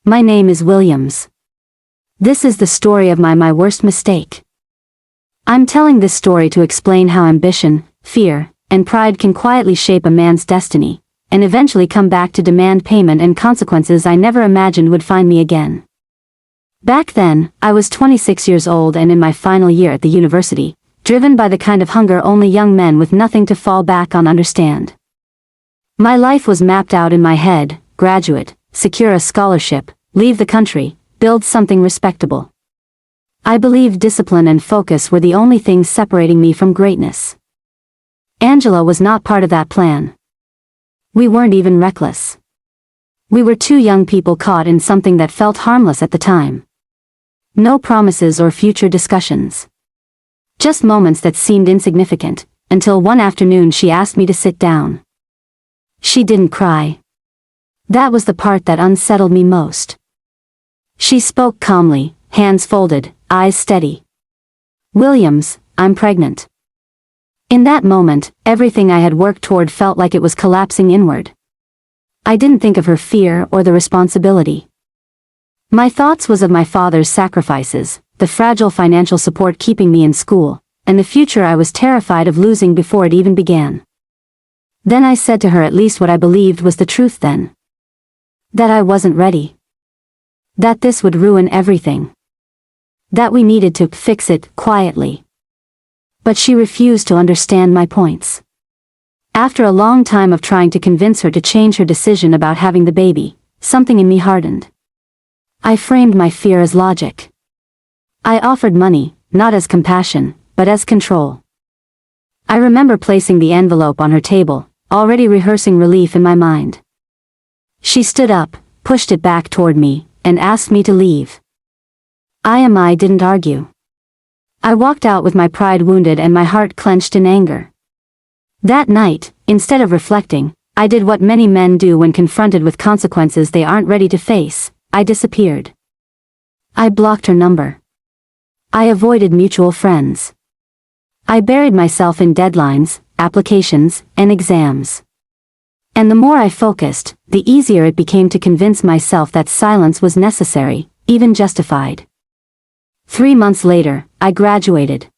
My name is Williams. This is the story of my worst mistake. I'm telling this story to explain how ambition, fear, and pride can quietly shape a man's destiny, and eventually come back to demand payment and consequences I never imagined would find me again. Back then, I was 26 years old and in my final year at the university, driven by the kind of hunger only young men with nothing to fall back on understand. My life was mapped out in my head: graduate, secure a scholarship, leave the country, build something respectable. I believed discipline and focus were the only things separating me from greatness. Angela was not part of that plan. We weren't even reckless. We were two young people caught in something that felt harmless at the time. No promises or future discussions. Just moments that seemed insignificant, until one afternoon she asked me to sit down. She didn't cry. That was the part that unsettled me most. She spoke calmly, hands folded, eyes steady. "Williams, I'm pregnant." In that moment, everything I had worked toward felt like it was collapsing inward. I didn't think of her fear or the responsibility. My thoughts was of my father's sacrifices, the fragile financial support keeping me in school, and the future I was terrified of losing before it even began. Then I said to her at least what I believed was the truth then. That I wasn't ready. That this would ruin everything. That we needed to fix it quietly. But she refused to understand my points. After a long time of trying to convince her to change her decision about having the baby, something in me hardened. I framed my fear as logic. I offered money, not as compassion, but as control. I remember placing the envelope on her table, already rehearsing relief in my mind. She stood up, pushed it back toward me, and asked me to leave. I didn't argue. I walked out with my pride wounded and my heart clenched in anger. That night, instead of reflecting, I did what many men do when confronted with consequences they aren't ready to face: I disappeared. I blocked her number. I avoided mutual friends. I buried myself in deadlines, applications, and exams. And the more I focused, the easier it became to convince myself that silence was necessary, even justified. 3 months later, I graduated.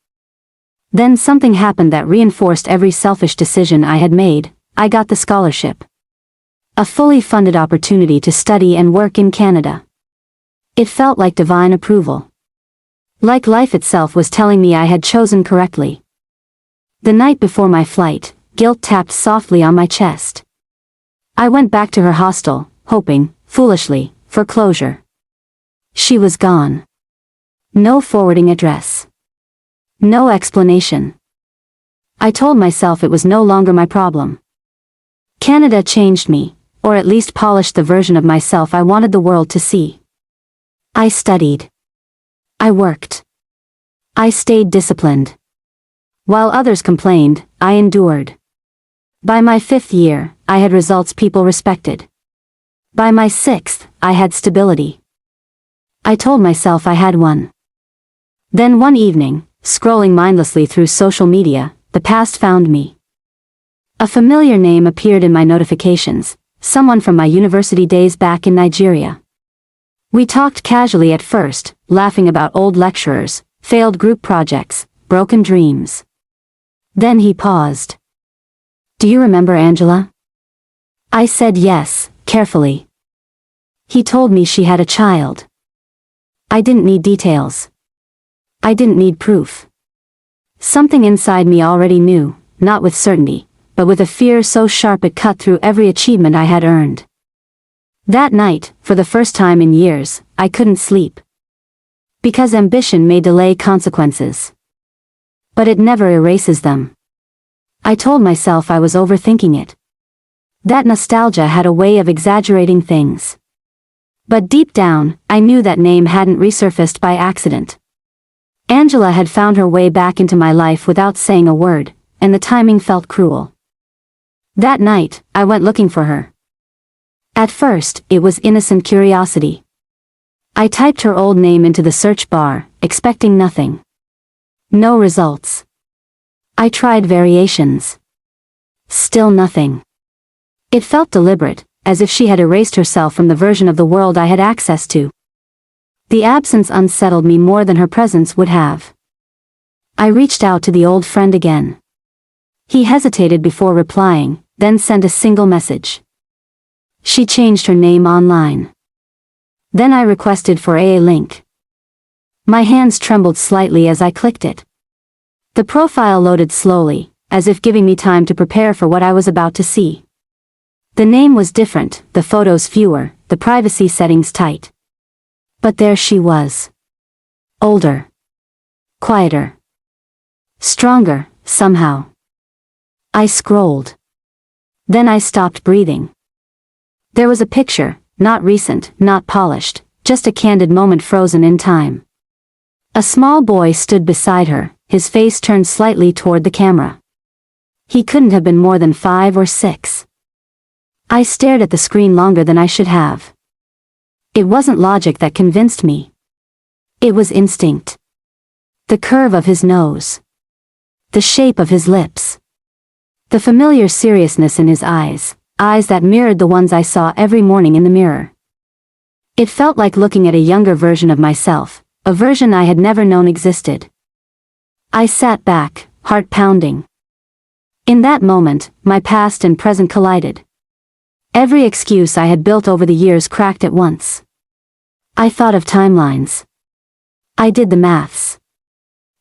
Then something happened that reinforced every selfish decision I had made. I got the scholarship. A fully funded opportunity to study and work in Canada. It felt like divine approval. Like life itself was telling me I had chosen correctly. The night before my flight, guilt tapped softly on my chest. I went back to her hostel, hoping, foolishly, for closure. She was gone. No forwarding address. No explanation. I told myself it was no longer my problem. Canada changed me, or at least polished the version of myself I wanted the world to see. I studied. I worked. I stayed disciplined. While others complained, I endured. By my 5th year, I had results people respected. By my 6th, I had stability. I told myself I had one. Then one evening, scrolling mindlessly through social media, the past found me. A familiar name appeared in my notifications, someone from my university days back in Nigeria. We talked casually at first, laughing about old lecturers, failed group projects, broken dreams. Then he paused. "Do you remember Angela?" I said yes, carefully. He told me she had a child. I didn't need details. I didn't need proof. Something inside me already knew, not with certainty, but with a fear so sharp it cut through every achievement I had earned. That night, for the first time in years, I couldn't sleep. Because ambition may delay consequences. But it never erases them. I told myself I was overthinking it. That nostalgia had a way of exaggerating things. But deep down, I knew that name hadn't resurfaced by accident. Angela had found her way back into my life without saying a word, and the timing felt cruel. That night, I went looking for her. At first, it was innocent curiosity. I typed her old name into the search bar, expecting nothing. No results. I tried variations. Still nothing. It felt deliberate, as if she had erased herself from the version of the world I had access to. The absence unsettled me more than her presence would have. I reached out to the old friend again. He hesitated before replying, then sent a single message. She changed her name online. Then I requested for a link. My hands trembled slightly as I clicked it. The profile loaded slowly, as if giving me time to prepare for what I was about to see. The name was different, the photos fewer, the privacy settings tight. But there she was. Older. Quieter. Stronger, somehow. I scrolled. Then I stopped breathing. There was a picture, not recent, not polished, just a candid moment frozen in time. A small boy stood beside her, his face turned slightly toward the camera. He couldn't have been more than 5 or 6. I stared at the screen longer than I should have. It wasn't logic that convinced me. It was instinct. The curve of his nose. The shape of his lips. The familiar seriousness in his eyes that mirrored the ones I saw every morning in the mirror. It felt like looking at a younger version of myself, a version I had never known existed. I sat back, heart pounding. In that moment, my past and present collided. Every excuse I had built over the years cracked at once. I thought of timelines. I did the maths.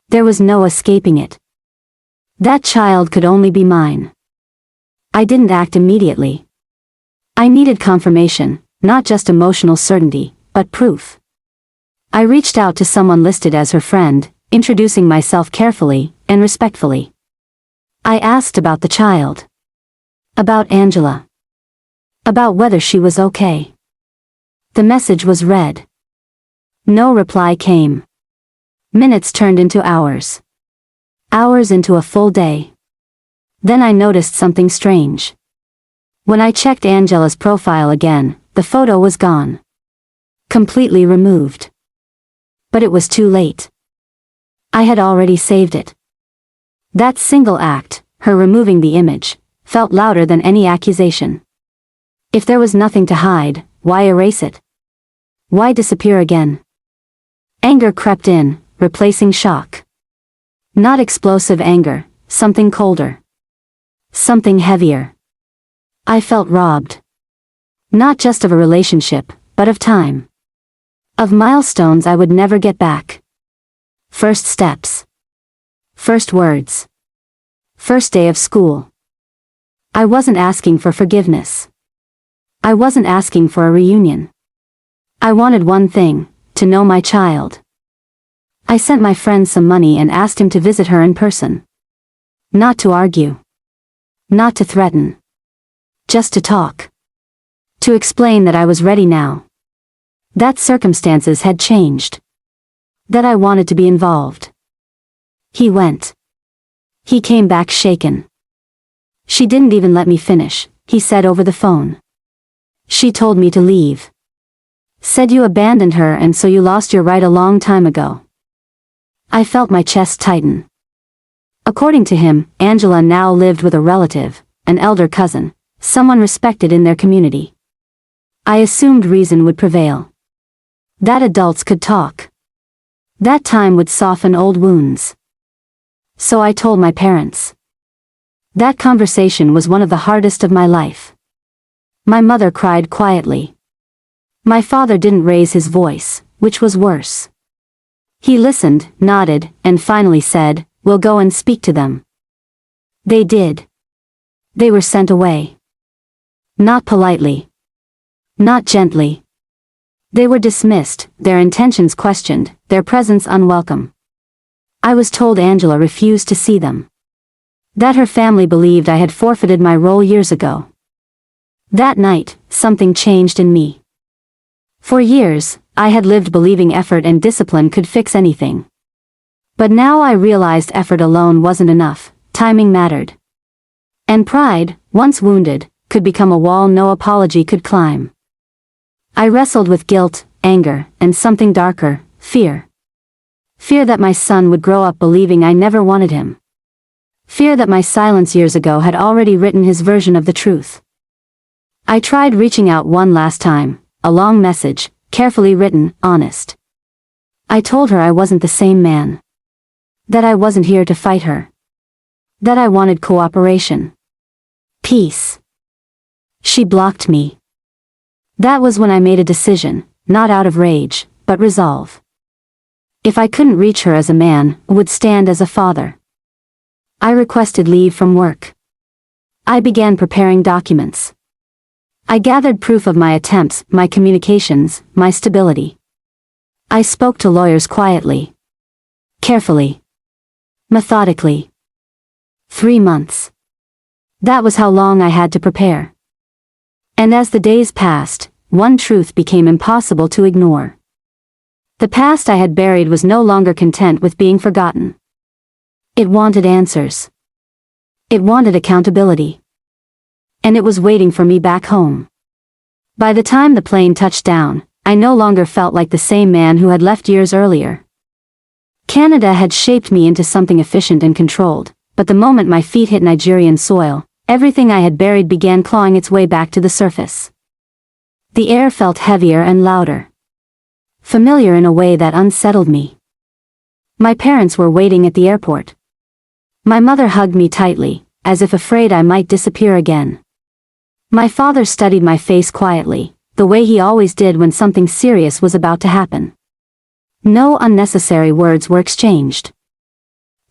There was no escaping it. That child could only be mine. I didn't act immediately. I needed confirmation, not just emotional certainty, but proof. I reached out to someone listed as her friend, introducing myself carefully and respectfully. I asked about the child. About Angela. About whether she was okay. The message was read. No reply came. Minutes turned into hours. Hours into a full day. Then I noticed something strange. When I checked Angela's profile again, the photo was gone. Completely removed. But it was too late. I had already saved it. That single act, her removing the image, felt louder than any accusation. If there was nothing to hide, why erase it? Why disappear again? Anger crept in, replacing shock. Not explosive anger, something colder. Something heavier. I felt robbed. Not just of a relationship, but of time. Of milestones I would never get back. First steps. First words. First day of school. I wasn't asking for forgiveness. I wasn't asking for a reunion. I wanted one thing, to know my child. I sent my friend some money and asked him to visit her in person. Not to argue. Not to threaten. Just to talk. To explain that I was ready now. That circumstances had changed. That I wanted to be involved. He went. He came back shaken. She didn't even let me finish, he said over the phone. She told me to leave. Said you abandoned her and so you lost your right a long time ago. I felt my chest tighten. According to him, Angela now lived with a relative, an elder cousin, someone respected in their community. I assumed reason would prevail. That adults could talk. That time would soften old wounds. So I told my parents. That conversation was one of the hardest of my life. My mother cried quietly. My father didn't raise his voice, which was worse. He listened, nodded, and finally said, "We'll go and speak to them." They did. They were sent away. Not politely. Not gently. They were dismissed, their intentions questioned, their presence unwelcome. I was told Angela refused to see them. That her family believed I had forfeited my role years ago. That night, something changed in me. For years, I had lived believing effort and discipline could fix anything. But now I realized effort alone wasn't enough, timing mattered. And pride, once wounded, could become a wall no apology could climb. I wrestled with guilt, anger, and something darker, fear. Fear that my son would grow up believing I never wanted him. Fear that my silence years ago had already written his version of the truth. I tried reaching out one last time, a long message, carefully written, honest. I told her I wasn't the same man. That I wasn't here to fight her. That I wanted cooperation. Peace. She blocked me. That was when I made a decision, not out of rage, but resolve. If I couldn't reach her as a man, I would stand as a father. I requested leave from work. I began preparing documents. I gathered proof of my attempts, my communications, my stability. I spoke to lawyers quietly. Carefully. Methodically. 3 months. That was how long I had to prepare. And as the days passed, one truth became impossible to ignore. The past I had buried was no longer content with being forgotten. It wanted answers. It wanted accountability. And it was waiting for me back home. By the time the plane touched down, I no longer felt like the same man who had left years earlier. Canada had shaped me into something efficient and controlled, but the moment my feet hit Nigerian soil, everything I had buried began clawing its way back to the surface. The air felt heavier and louder. Familiar in a way that unsettled me. My parents were waiting at the airport. My mother hugged me tightly, as if afraid I might disappear again. My father studied my face quietly, the way he always did when something serious was about to happen. No unnecessary words were exchanged.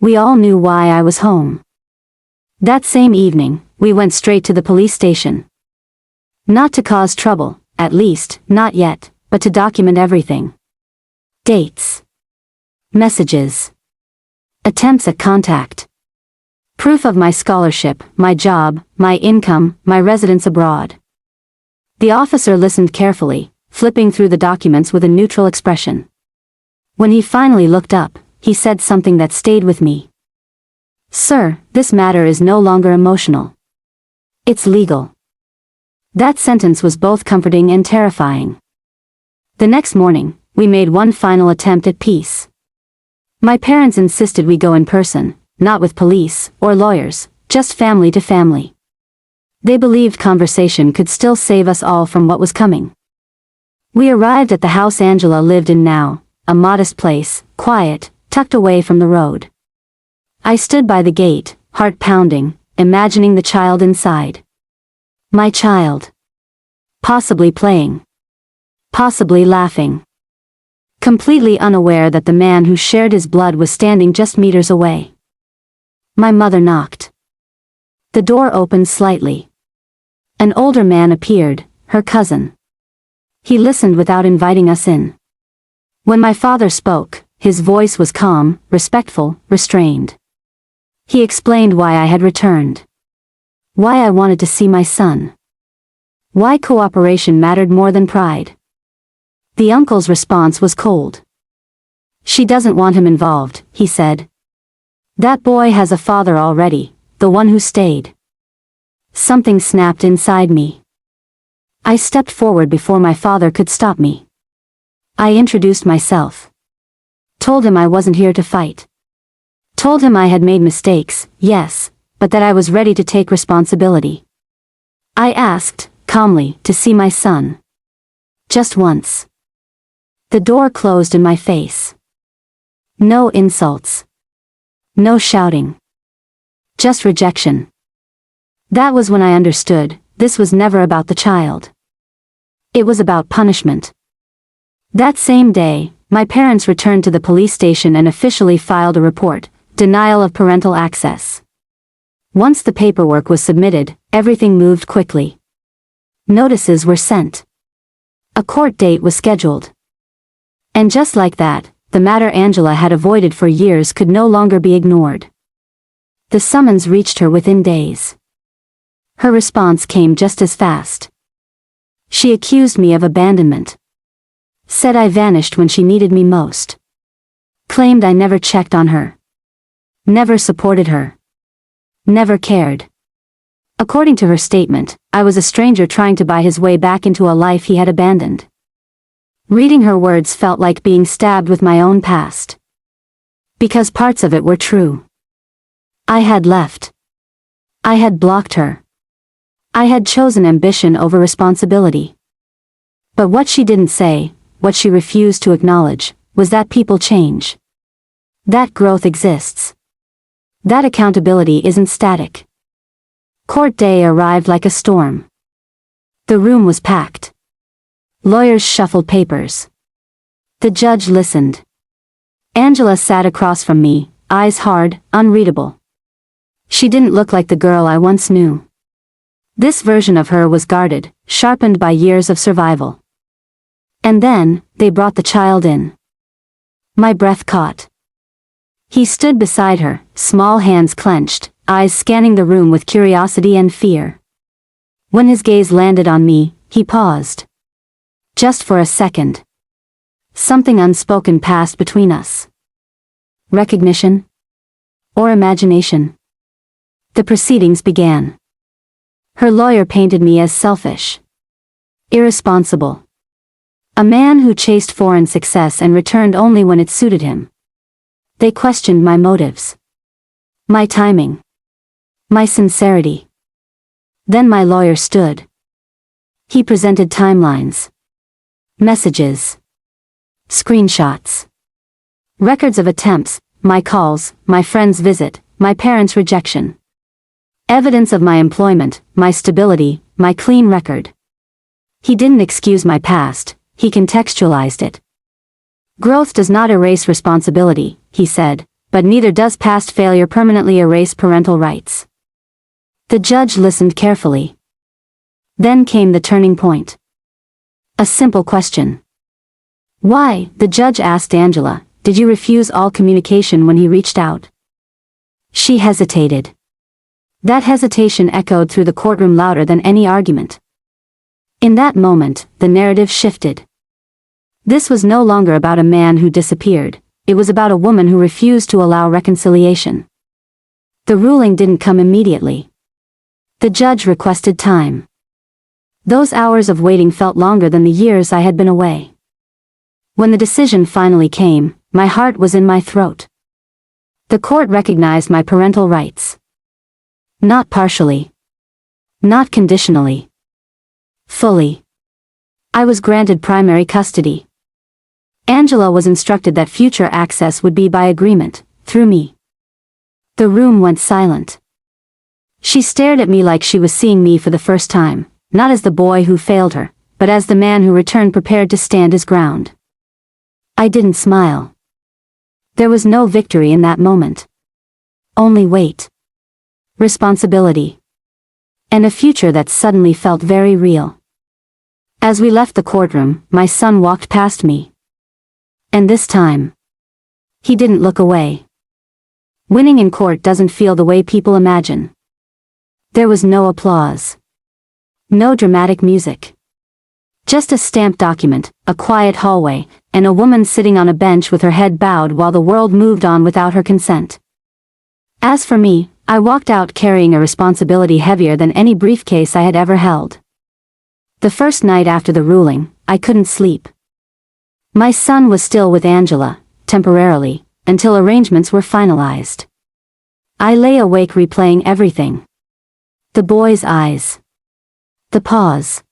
We all knew why I was home. That same evening, we went straight to the police station. Not to cause trouble, at least, not yet, but to document everything. Dates. Messages. Attempts at contact. Proof of my scholarship, my job, my income, my residence abroad. The officer listened carefully, flipping through the documents with a neutral expression. When he finally looked up, he said something that stayed with me. "Sir, this matter is no longer emotional. It's legal." That sentence was both comforting and terrifying. The next morning, we made one final attempt at peace. My parents insisted we go in person, not with police or lawyers, just family to family. They believed conversation could still save us all from what was coming. We arrived at the house Angela lived in now, a modest place, quiet, tucked away from the road. I stood by the gate, heart pounding, imagining the child inside. My child. Possibly playing. Possibly laughing. Completely unaware that the man who shared his blood was standing just meters away. My mother knocked. The door opened slightly. An older man appeared, her cousin. He listened without inviting us in. When my father spoke, his voice was calm, respectful, restrained. He explained why I had returned. Why I wanted to see my son. Why cooperation mattered more than pride. The uncle's response was cold. "She doesn't want him involved," he said. "That boy has a father already, the one who stayed." Something snapped inside me. I stepped forward before my father could stop me. I introduced myself. Told him I wasn't here to fight. Told him I had made mistakes, yes, but that I was ready to take responsibility. I asked, calmly, to see my son. Just once. The door closed in my face. No insults. No shouting. Just rejection. That was when I understood, this was never about the child. It was about punishment. That same day, my parents returned to the police station and officially filed a report, denial of parental access. Once the paperwork was submitted, everything moved quickly. Notices were sent. A court date was scheduled. And just like that, the matter Angela had avoided for years could no longer be ignored. The summons reached her within days. Her response came just as fast. She accused me of abandonment. Said I vanished when she needed me most. Claimed I never checked on her. Never supported her. Never cared. According to her statement, I was a stranger trying to buy his way back into a life he had abandoned. Reading her words felt like being stabbed with my own past. Because parts of it were true. I had left. I had blocked her. I had chosen ambition over responsibility. But what she didn't say, what she refused to acknowledge, was that people change. That growth exists. That accountability isn't static. Court day arrived like a storm. The room was packed. Lawyers shuffled papers. The judge listened. Angela sat across from me, eyes hard, unreadable. She didn't look like the girl I once knew. This version of her was guarded, sharpened by years of survival. And then, they brought the child in. My breath caught. He stood beside her, small hands clenched, eyes scanning the room with curiosity and fear. When his gaze landed on me, he paused. Just for a second. Something unspoken passed between us. Recognition? Or imagination? The proceedings began. Her lawyer painted me as selfish. Irresponsible. A man who chased foreign success and returned only when it suited him. They questioned my motives. My timing. My sincerity. Then my lawyer stood. He presented timelines. Messages. Screenshots. Records of attempts, my calls, my friend's visit, my parents' rejection. Evidence of my employment, my stability, my clean record. He didn't excuse my past, he contextualized it. Growth does not erase responsibility, he said, but neither does past failure permanently erase parental rights. The judge listened carefully. Then came the turning point. A simple question. Why, the judge asked Angela, did you refuse all communication when he reached out? She hesitated. That hesitation echoed through the courtroom louder than any argument. In that moment, the narrative shifted. This was no longer about a man who disappeared, it was about a woman who refused to allow reconciliation. The ruling didn't come immediately. The judge requested time. Those hours of waiting felt longer than the years I had been away. When the decision finally came, my heart was in my throat. The court recognized my parental rights. Not partially. Not conditionally. Fully. I was granted primary custody. Angela was instructed that future access would be by agreement, through me. The room went silent. She stared at me like she was seeing me for the first time, not as the boy who failed her, but as the man who returned prepared to stand his ground. I didn't smile. There was no victory in that moment. Only weight. Responsibility. And a future that suddenly felt very real. As we left the courtroom, my son walked past me. And this time, he didn't look away. Winning in court doesn't feel the way people imagine. There was no applause. No dramatic music. Just a stamped document, a quiet hallway, and a woman sitting on a bench with her head bowed while the world moved on without her consent. As for me, I walked out carrying a responsibility heavier than any briefcase I had ever held. The first night after the ruling, I couldn't sleep. My son was still with Angela, temporarily, until arrangements were finalized. I lay awake replaying everything. The boy's eyes. The pause.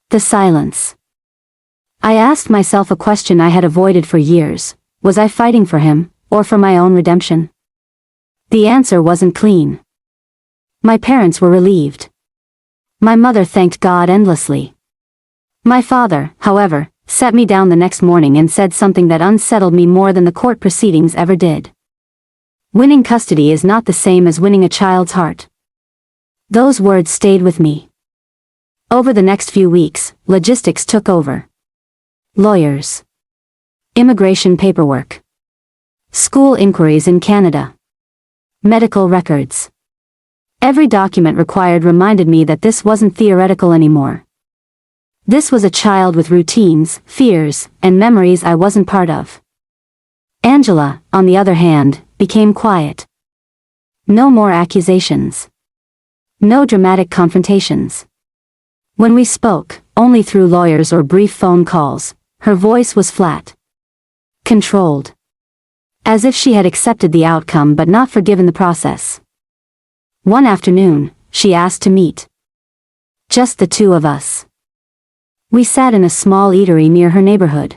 The silence. I asked myself a question I had avoided for years. Was I fighting for him, or for my own redemption? The answer wasn't clean. My parents were relieved. My mother thanked God endlessly. My father, however, sat me down the next morning and said something that unsettled me more than the court proceedings ever did. Winning custody is not the same as winning a child's heart. Those words stayed with me. Over the next few weeks, logistics took over. Lawyers. Immigration paperwork. School inquiries in Canada. Medical records. Every document required reminded me that this wasn't theoretical anymore. This was a child with routines, fears, and memories I wasn't part of. Angela, on the other hand, became quiet. No more accusations. No dramatic confrontations. When we spoke, only through lawyers or brief phone calls, her voice was flat. Controlled. As if she had accepted the outcome but not forgiven the process. One afternoon, she asked to meet. Just the two of us. We sat in a small eatery near her neighborhood.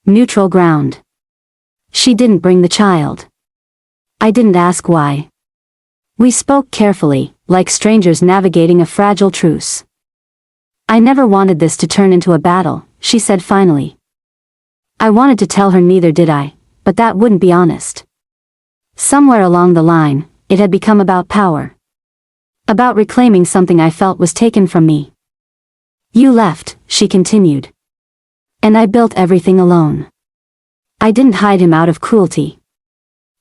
Neutral ground. She didn't bring the child. I didn't ask why. We spoke carefully, like strangers navigating a fragile truce. I never wanted this to turn into a battle, she said finally. I wanted to tell her neither did I, but that wouldn't be honest. Somewhere along the line, it had become about power. About reclaiming something I felt was taken from me. You left, she continued. And I built everything alone. I didn't hide him out of cruelty.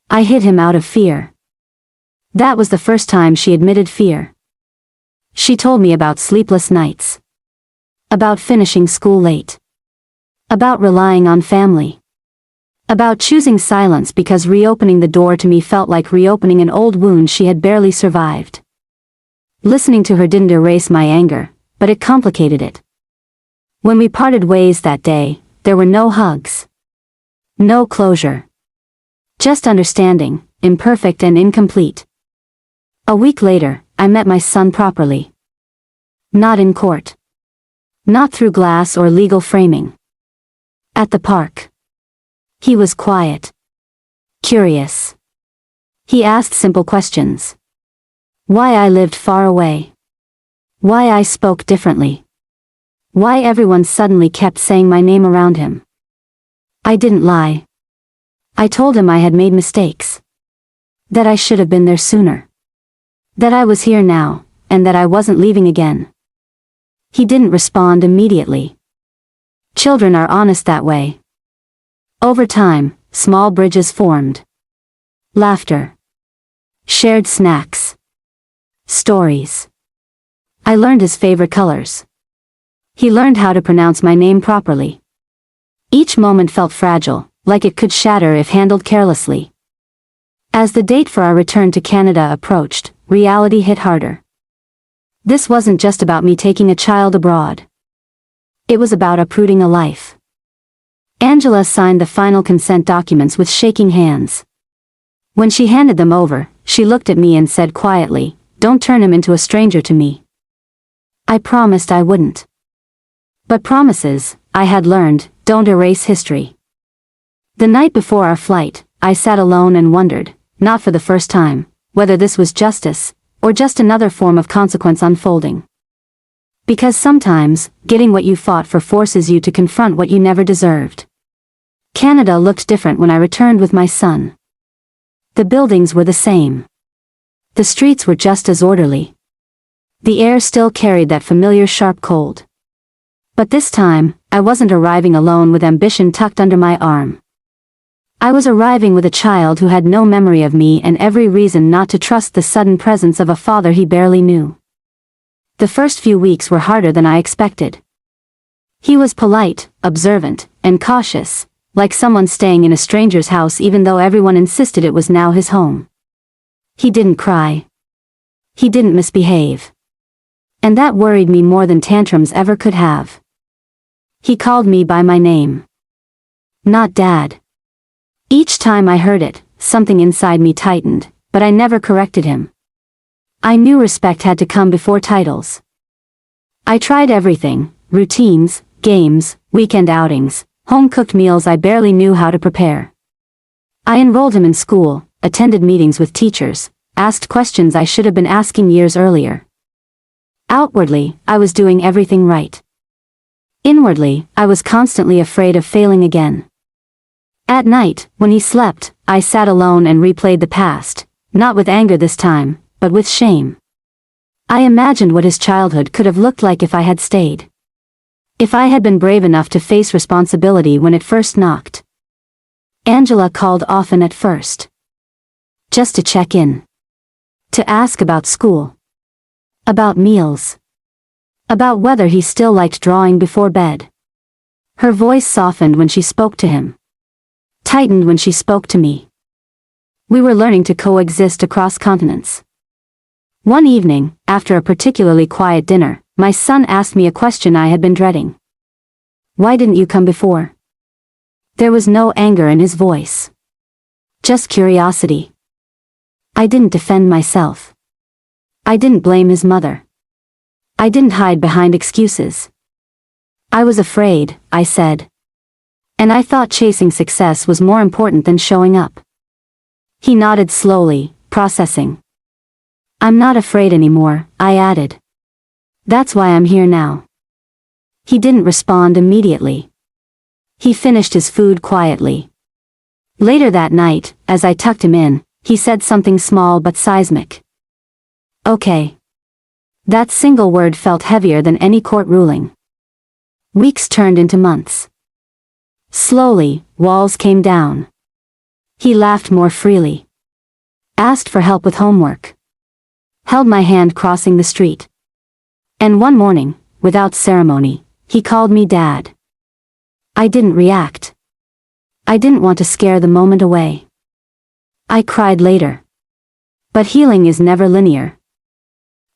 I hid him out of fear. That was the first time she admitted fear. She told me about sleepless nights. About finishing school late. About relying on family. About choosing silence because reopening the door to me felt like reopening an old wound she had barely survived. Listening to her didn't erase my anger, but it complicated it. When we parted ways that day, there were no hugs. No closure. Just understanding, imperfect and incomplete. A week later, I met my son properly. Not in court. Not through glass or legal framing. At the park. He was quiet. Curious. He asked simple questions. Why I lived far away. Why I spoke differently. Why everyone suddenly kept saying my name around him. I didn't lie. I told him I had made mistakes. That I should have been there sooner. That I was here now, and that I wasn't leaving again. He didn't respond immediately. Children are honest that way. Over time, small bridges formed. Laughter. Shared snacks. Stories. I learned his favorite colors. He learned how to pronounce my name properly. Each moment felt fragile, like it could shatter if handled carelessly. As the date for our return to Canada approached, reality hit harder. This wasn't just about me taking a child abroad. It was about uprooting a life. Angela signed the final consent documents with shaking hands. When she handed them over, she looked at me and said quietly, "Don't turn him into a stranger to me." I promised I wouldn't. But promises, I had learned, don't erase history. The night before our flight, I sat alone and wondered, not for the first time, whether this was justice, or just another form of consequence unfolding. Because sometimes, getting what you fought for forces you to confront what you never deserved. Canada looked different when I returned with my son. The buildings were the same. The streets were just as orderly. The air still carried that familiar sharp cold. But this time, I wasn't arriving alone with ambition tucked under my arm. I was arriving with a child who had no memory of me and every reason not to trust the sudden presence of a father he barely knew. The first few weeks were harder than I expected. He was polite, observant, and cautious, like someone staying in a stranger's house even though everyone insisted it was now his home. He didn't cry. He didn't misbehave. And that worried me more than tantrums ever could have. He called me by my name. Not Dad. Each time I heard it, something inside me tightened, but I never corrected him. I knew respect had to come before titles. I tried everything, routines, games, weekend outings, home-cooked meals I barely knew how to prepare. I enrolled him in school, attended meetings with teachers, asked questions I should have been asking years earlier. Outwardly, I was doing everything right. Inwardly, I was constantly afraid of failing again. At night, when he slept, I sat alone and replayed the past, not with anger this time, but with shame. I imagined what his childhood could have looked like if I had stayed. If I had been brave enough to face responsibility when it first knocked. Angela called often at first. Just to check in. To ask about school. About meals. About whether he still liked drawing before bed. Her voice softened when she spoke to him. Tightened when she spoke to me. We were learning to coexist across continents. One evening, after a particularly quiet dinner, my son asked me a question I had been dreading. Why didn't you come before? There was no anger in his voice. Just curiosity. I didn't defend myself. I didn't blame his mother. I didn't hide behind excuses. I was afraid, I said. And I thought chasing success was more important than showing up. He nodded slowly, processing. I'm not afraid anymore, I added. That's why I'm here now. He didn't respond immediately. He finished his food quietly. Later that night, as I tucked him in, he said something small but seismic. Okay. That single word felt heavier than any court ruling. Weeks turned into months. Slowly, walls came down. He laughed more freely. Asked for help with homework. Held my hand crossing the street. And one morning, without ceremony, he called me Dad. I didn't react. I didn't want to scare the moment away. I cried later. But healing is never linear.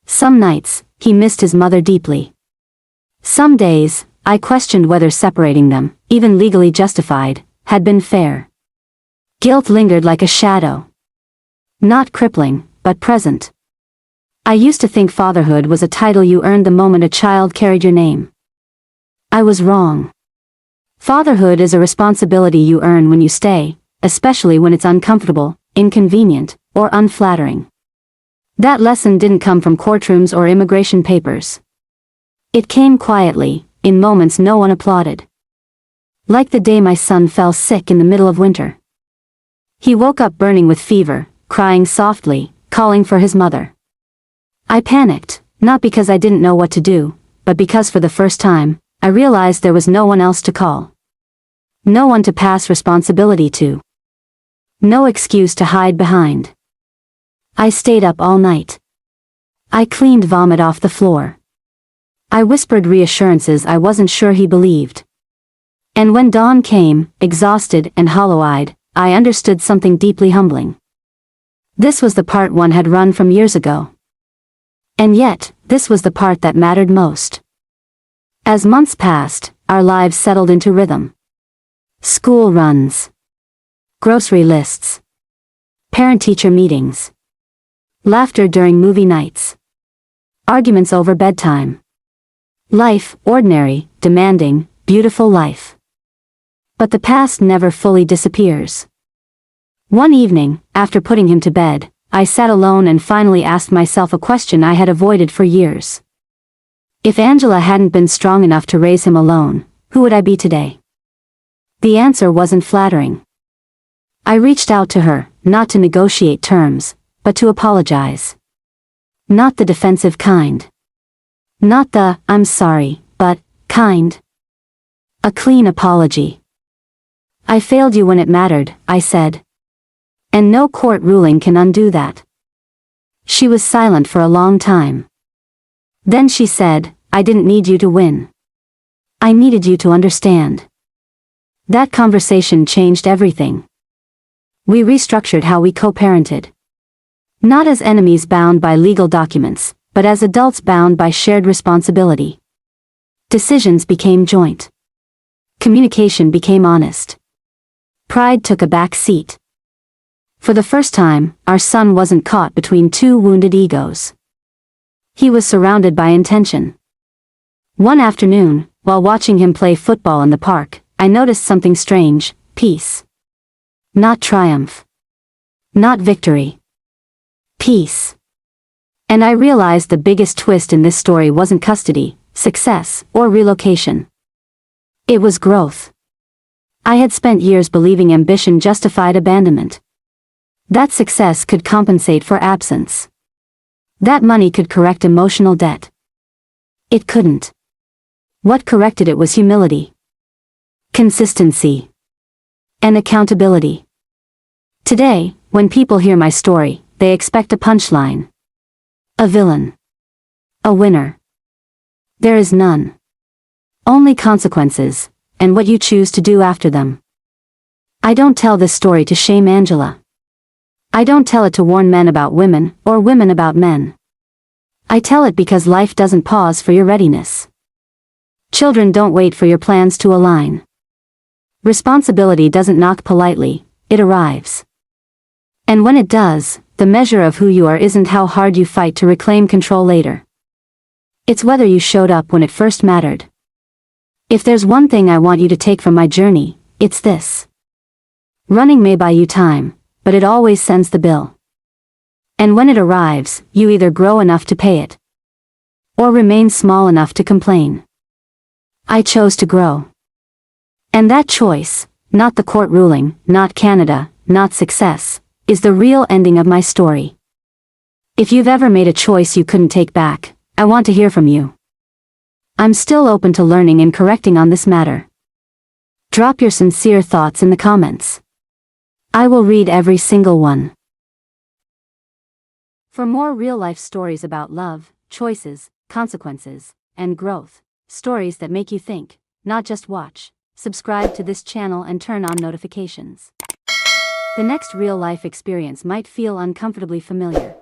Some nights, he missed his mother deeply. Some days, I questioned whether separating them, even legally justified, had been fair. Guilt lingered like a shadow. Not crippling, but present. I used to think fatherhood was a title you earned the moment a child carried your name. I was wrong. Fatherhood is a responsibility you earn when you stay, especially when it's uncomfortable, inconvenient, or unflattering. That lesson didn't come from courtrooms or immigration papers. It came quietly, in moments no one applauded. Like the day my son fell sick in the middle of winter. He woke up burning with fever, crying softly, calling for his mother. I panicked, not because I didn't know what to do, but because for the first time, I realized there was no one else to call. No one to pass responsibility to. No excuse to hide behind. I stayed up all night. I cleaned vomit off the floor. I whispered reassurances I wasn't sure he believed. And when dawn came, exhausted and hollow-eyed, I understood something deeply humbling. This was the part one had run from years ago. And yet, this was the part that mattered most. As months passed, our lives settled into rhythm. School runs. Grocery lists. Parent-teacher meetings. Laughter during movie nights. Arguments over bedtime. Life, ordinary, demanding, beautiful life. But the past never fully disappears. One evening, after putting him to bed, I sat alone and finally asked myself a question I had avoided for years. If Angela hadn't been strong enough to raise him alone, who would I be today? The answer wasn't flattering. I reached out to her, not to negotiate terms, but to apologize. Not the defensive kind. Not the, I'm sorry, but, kind. A clean apology. I failed you when it mattered, I said. And no court ruling can undo that. She was silent for a long time. Then she said, I didn't need you to win. I needed you to understand. That conversation changed everything. We restructured how we co-parented. Not as enemies bound by legal documents, but as adults bound by shared responsibility. Decisions became joint. Communication became honest. Pride took a back seat. For the first time, our son wasn't caught between two wounded egos. He was surrounded by intention. One afternoon, while watching him play football in the park, I noticed something strange: peace. Not triumph. Not victory. Peace. And I realized the biggest twist in this story wasn't custody, success, or relocation. It was growth. I had spent years believing ambition justified abandonment. That success could compensate for absence. That money could correct emotional debt. It couldn't. What corrected it was humility. Consistency. And accountability. Today, when people hear my story, they expect a punchline. A villain. A winner. There is none. Only consequences, and what you choose to do after them. I don't tell this story to shame Angela. I don't tell it to warn men about women, or women about men. I tell it because life doesn't pause for your readiness. Children don't wait for your plans to align. Responsibility doesn't knock politely, it arrives. And when it does, the measure of who you are isn't how hard you fight to reclaim control later. It's whether you showed up when it first mattered. If there's one thing I want you to take from my journey, it's this. Running may buy you time, but it always sends the bill. And when it arrives, you either grow enough to pay it, or remain small enough to complain. I chose to grow. And that choice, not the court ruling, not Canada, not success, is the real ending of my story. If you've ever made a choice you couldn't take back, I want to hear from you. I'm still open to learning and correcting on this matter. Drop your sincere thoughts in the comments. I will read every single one. For more real-life stories about love, choices, consequences, and growth, stories that make you think, not just watch, subscribe to this channel and turn on notifications. The next real-life experience might feel uncomfortably familiar.